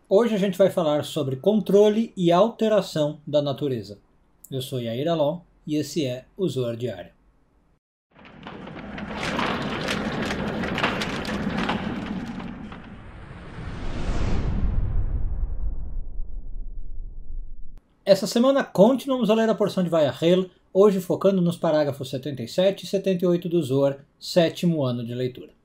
Hoje a gente vai falar sobre controle e alteração da natureza. Eu sou Yair Alon e esse é o Zoar Diário. Essa semana continuamos a ler a porção de Vayahel, hoje focando nos parágrafos 77 e 78 do Zoar, sétimo ano de leitura.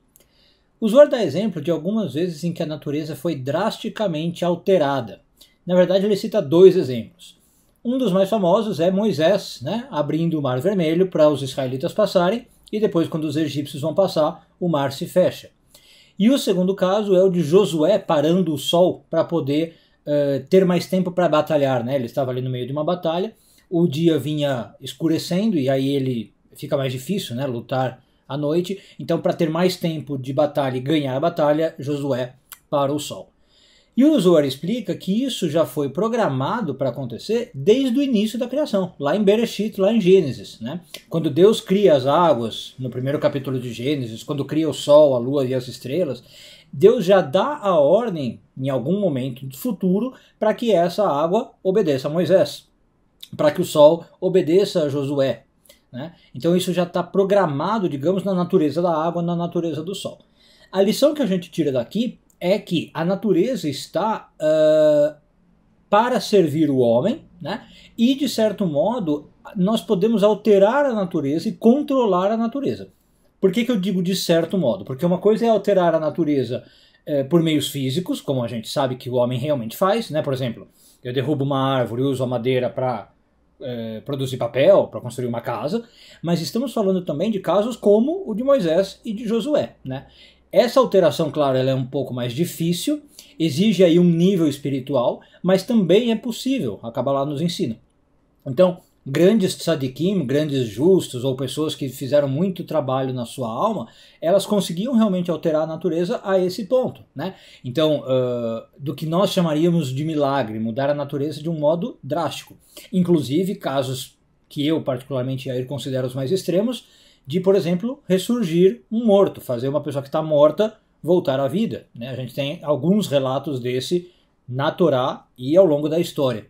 O Zoar dá exemplo de algumas vezes em que a natureza foi drasticamente alterada. Na verdade, ele cita dois exemplos. Um dos mais famosos é Moisés, abrindo o Mar Vermelho para os israelitas passarem, e depois, quando os egípcios vão passar, o mar se fecha. E o segundo caso é o de Josué parando o sol para poder ter mais tempo para batalhar. Ele estava ali no meio de uma batalha, o dia vinha escurecendo e aí ele fica mais difícil lutar à noite, então para ter mais tempo de batalha e ganhar a batalha, Josué para o sol. E o Zohar explica que isso já foi programado para acontecer desde o início da criação, lá em Bereshit, lá em Gênesis. Quando Deus cria as águas, no primeiro capítulo de Gênesis, quando cria o sol, a lua e as estrelas, Deus já dá a ordem, em algum momento do futuro, para que essa água obedeça a Moisés, para que o sol obedeça a Josué. Então isso já está programado, digamos, na natureza da água, na natureza do sol. A lição que a gente tira daqui é que a natureza está para servir o homem, e de certo modo nós podemos alterar a natureza e controlar a natureza. Por que eu digo de certo modo? Porque uma coisa é alterar a natureza por meios físicos, como a gente sabe que o homem realmente faz, por exemplo, eu derrubo uma árvore e uso a madeira para produzir papel, para construir uma casa, mas estamos falando também de casos como o de Moisés e de Josué. Essa alteração, claro, ela é um pouco mais difícil, exige aí um nível espiritual, mas também é possível, a Kabbalah nos ensina. Então, grandes tzadikim, grandes justos, ou pessoas que fizeram muito trabalho na sua alma, elas conseguiam realmente alterar a natureza a esse ponto. Então, do que nós chamaríamos de milagre, mudar a natureza de um modo drástico. Inclusive, casos que eu particularmente considero os mais extremos, de, por exemplo, ressurgir um morto, fazer uma pessoa que está morta voltar à vida. A gente tem alguns relatos desse na Torá e ao longo da história.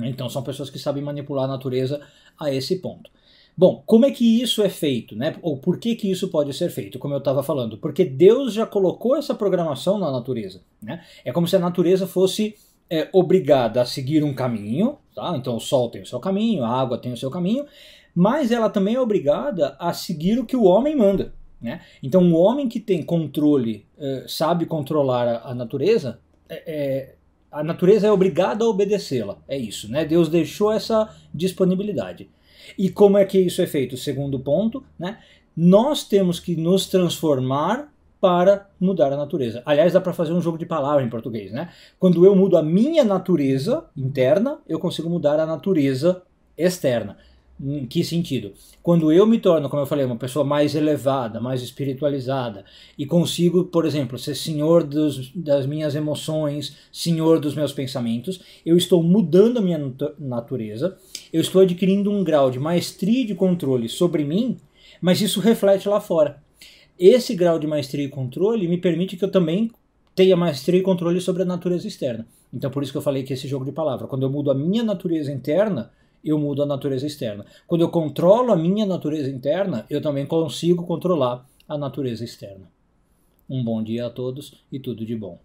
Então são pessoas que sabem manipular a natureza a esse ponto. Bom, como é que isso é feito? Ou por que isso pode ser feito, como eu estava falando? Porque Deus já colocou essa programação na natureza. É como se a natureza fosse obrigada a seguir um caminho. Então o sol tem o seu caminho, a água tem o seu caminho, mas ela também é obrigada a seguir o que o homem manda. Então o homem que tem controle, sabe controlar a natureza, a natureza é obrigada a obedecê-la, é isso, Deus deixou essa disponibilidade. E como é que isso é feito? Segundo ponto, nós temos que nos transformar para mudar a natureza. Aliás, dá para fazer um jogo de palavras em português, Quando eu mudo a minha natureza interna, eu consigo mudar a natureza externa. Em que sentido? Quando eu me torno, como eu falei, uma pessoa mais elevada, mais espiritualizada, e consigo, por exemplo, ser senhor das minhas emoções, senhor dos meus pensamentos, eu estou mudando a minha natureza, eu estou adquirindo um grau de maestria e de controle sobre mim, mas isso reflete lá fora. Esse grau de maestria e controle me permite que eu também tenha maestria e controle sobre a natureza externa. Então por isso que eu falei que esse jogo de palavra, quando eu mudo a minha natureza interna, eu mudo a natureza externa. Quando eu controlo a minha natureza interna, eu também consigo controlar a natureza externa. Um bom dia a todos e tudo de bom.